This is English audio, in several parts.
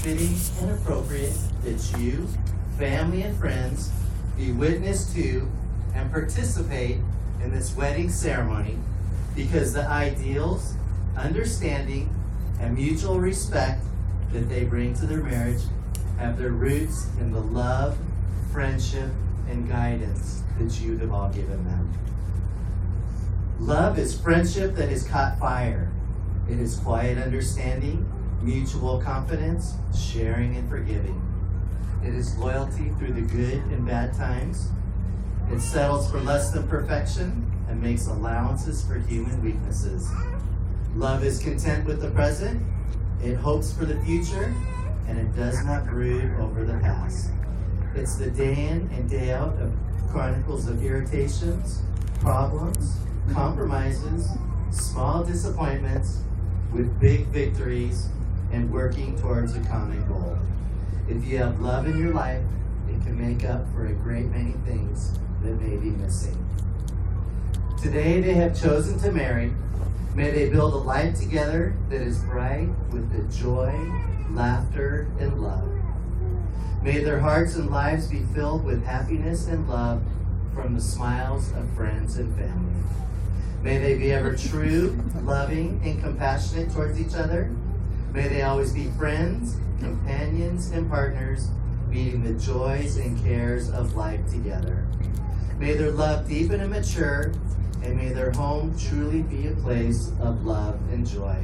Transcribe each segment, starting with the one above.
fitting and appropriate that you, family and friends, be witness to and participate in this wedding ceremony because the ideals, understanding, and mutual respect that they bring to their marriage have their roots in the love, friendship, and guidance that you have all given them. Love is friendship that has caught fire. It is quiet understanding, mutual confidence, sharing and forgiving. It is loyalty through the good and bad times. It settles for less than perfection and makes allowances for human weaknesses. Love is content with the present. It hopes for the future, and it does not brood over the past. It's the day in and day out of chronicles of irritations, problems, compromises, small disappointments, with big victories, and working towards a common goal. If you have love in your life, it can make up for a great many things that may be missing. Today they have chosen to marry. May they build a life together that is bright with the joy, laughter, and love. May their hearts and lives be filled with happiness and love from the smiles of friends and family. May they be ever true, loving, and compassionate towards each other. May they always be friends, companions, and partners, meeting the joys and cares of life together. May their love deepen and mature, and may their home truly be a place of love and joy.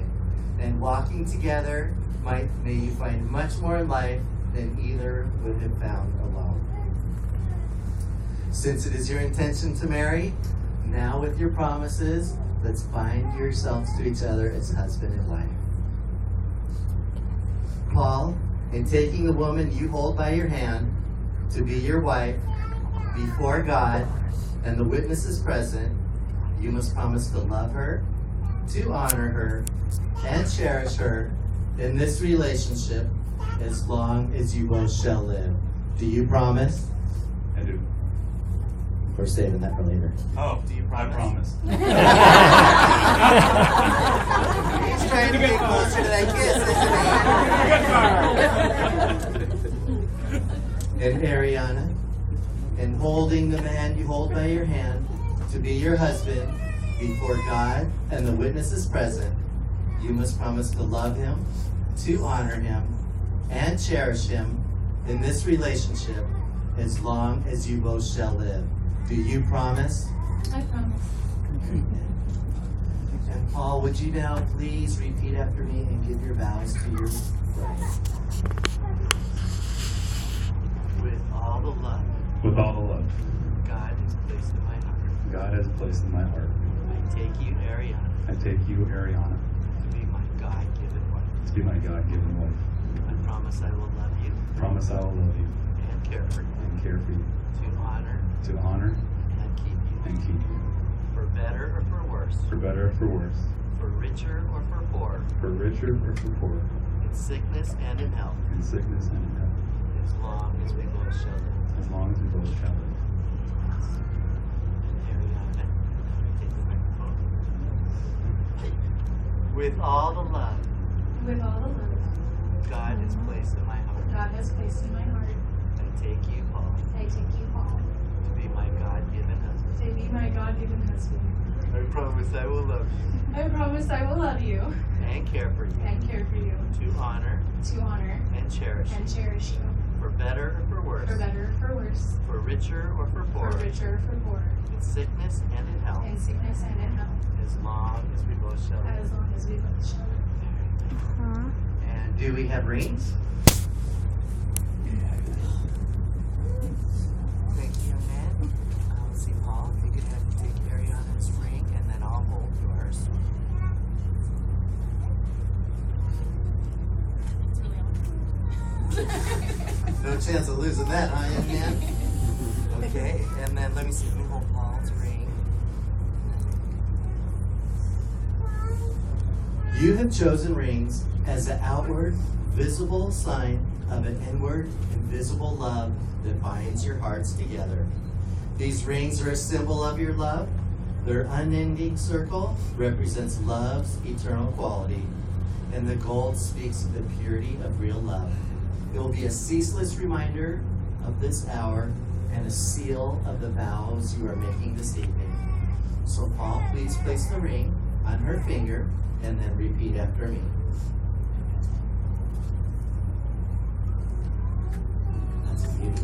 And walking together, may you find much more in life than either would have found alone. Since it is your intention to marry, now with your promises, let's bind yourselves to each other as husband and wife. Paul, in taking the woman you hold by your hand to be your wife, before God and the witnesses present, you must promise to love her, to honor her, and cherish her in this relationship as long as you both shall live. Do you promise? I do. We're saving that for later. Oh, do you promise? I promise. He's trying to get closer to that kiss, isn't he? And Arianna, in holding the man you hold by your hand to be your husband before God and the witnesses present, you must promise to love him, to honor him, and cherish him in this relationship as long as you both shall live. Do you promise? I promise. And Paul, would you now please repeat after me and give your vows to your bride? With all the love With all the love God has placed in my heart, God has placed in my heart, I take you, Arianna, I take you, Arianna, to be my God-given wife. to be my God-given wife. I promise I will love you Promise I will love you and care for you, and care for you, to honor to honor and keep you, and keep you, for better or for worse, for better or for worse, for richer or for poor, for richer or for poorer, in sickness and in health, in sickness and in health, as long as we both shall live. as long as we both shall live. Arianna, take the microphone. With all the love With all the love God has placed in my heart, God has placed in my heart, I take you, Paul, I take you, Paul, to be my God-given husband. to be my God-given husband. I promise I will love you I promise I will love you and care for you, and care for you, to honor to honor and cherish and you, cherish you, for better or for worse, for better or for worse, for richer or for for poorer, richer or for poorer, in sickness and in health, in sickness and in health, as long as we both shall live. as long as we both shall live. And do we have rings? Thank you, young man. Let's see, Paul, if you could have you take Ariana's ring, and then I'll hold yours. No chance of losing that, huh, young man? Okay, and then let me see, let me hold Paul's ring. You have chosen rings as an outward, visible sign of an inward, invisible love that binds your hearts together. These rings are a symbol of your love. Their unending circle represents love's eternal quality. and the gold speaks of the purity of real love. It will be a ceaseless reminder of this hour and a seal of the vows you are making this evening. So Paul, please place the ring on her finger and then repeat after me. That's beauty.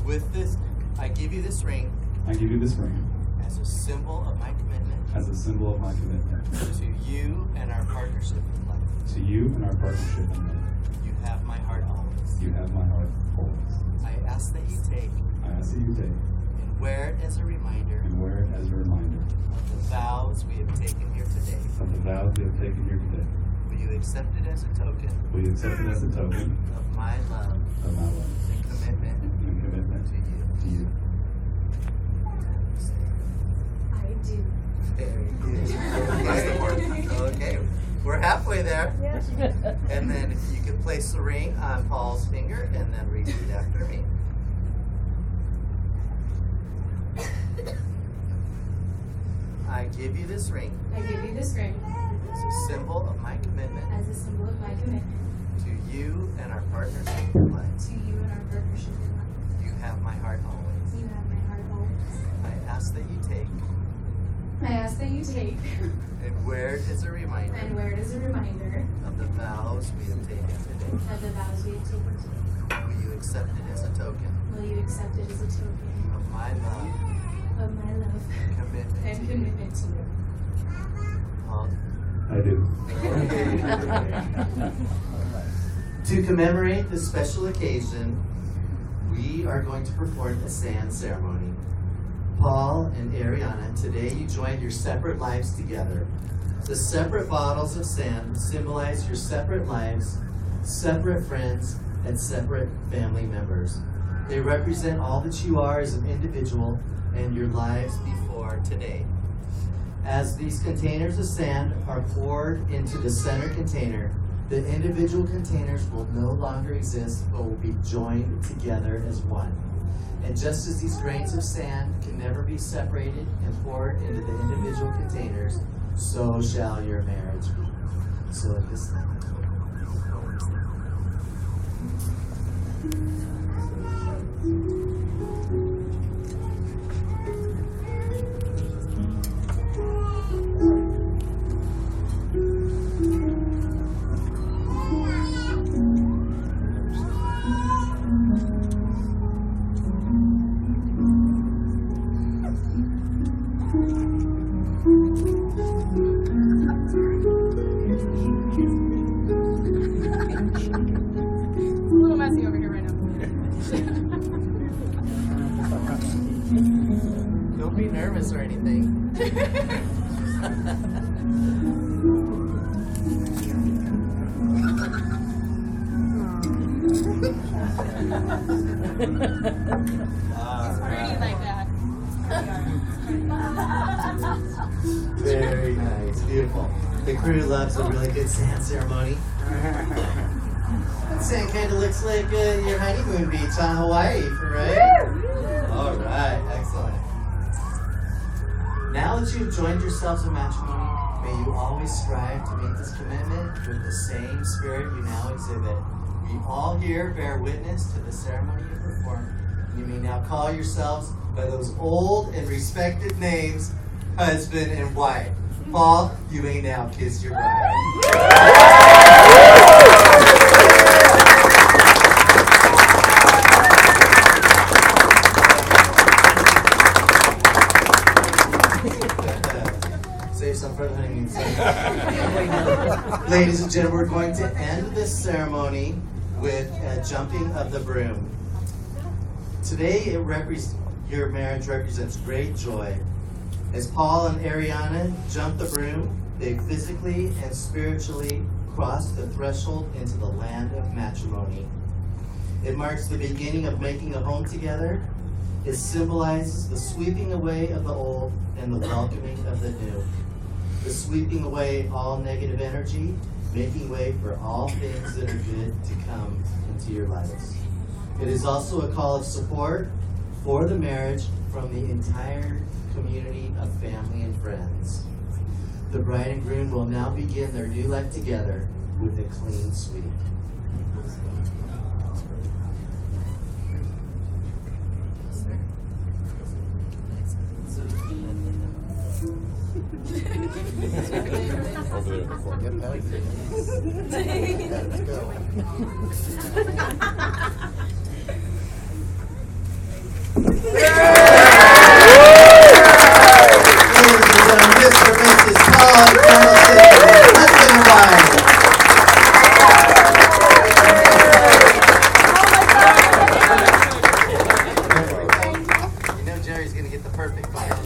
With this, I give you this ring I give you this ring as a symbol of my commitment as a symbol of my commitment to you and our partnership in life. to you and our partnership in life. You have my heart always. You have my heart always. I ask that you take I ask that you take and wear it as a reminder and wear it as a reminder of the vows we have taken here today. of the vows we have taken here today. Will you accept it as a token Will you accept it as a token of my love of my love and commitment and commitment to you? to you? I do. Very good. Okay, we're halfway there. And then you can place the ring on Paul's finger and then repeat after me. I give you this ring I give you this ring as a symbol of my commitment as a symbol of my commitment to you and our partnership in life. to you and our partnership in life. You have my heart always. You have my heart always. I ask that you take I ask that you take and wear it as a reminder and wear it as a reminder of the vows we have taken today. of the vows we have taken today. Will you accept it as a token Will you accept it as a token of my love of my love and commitment and to you? commitment to you? Paul? I do. To commemorate this special occasion, we are going to perform a sand ceremony. Paul and Arianna, today you joined your separate lives together. The separate bottles of sand symbolize your separate lives, separate friends, and separate family members. They represent all that you are as an individual and your lives before today. As these containers of sand are poured into the center container, the individual containers will no longer exist but will be joined together as one. And just as these grains of sand can never be separated and poured into the individual containers, so shall your marriage be. So at this time. A little messy over here right now. Don't be nervous or anything. It's pretty like that. Very nice, beautiful. The crew loves a really good sand ceremony. That sand kind of looks like your honeymoon beach on Hawaii, right? All right, excellent. Now that you've joined yourselves in matrimony, may you always strive to make this commitment with the same spirit you now exhibit. We all here bear witness to the ceremony you perform. You may now call yourselves by those old and respected names, husband and wife. Paul, you may now kiss your bride. Save some for the honeymoon. Ladies and gentlemen, we're going to end this ceremony with a jumping of the broom. Today, your marriage represents great joy. As Paul and Arianna jump the broom, they physically and spiritually cross the threshold into the land of matrimony. It marks the beginning of making a home together. It symbolizes the sweeping away of the old and the welcoming of the new. The sweeping away all negative energy, making way for all things that are good to come into your lives. It is also a call of support for the marriage from the entire community of family and friends. The bride and groom will now begin their new life together with a clean sweep. Over there before. Get back. Let's go. Mr. and Mrs. Paul and Colonel Sidney, husband and wife. You know Jerry's gonna get the perfect file.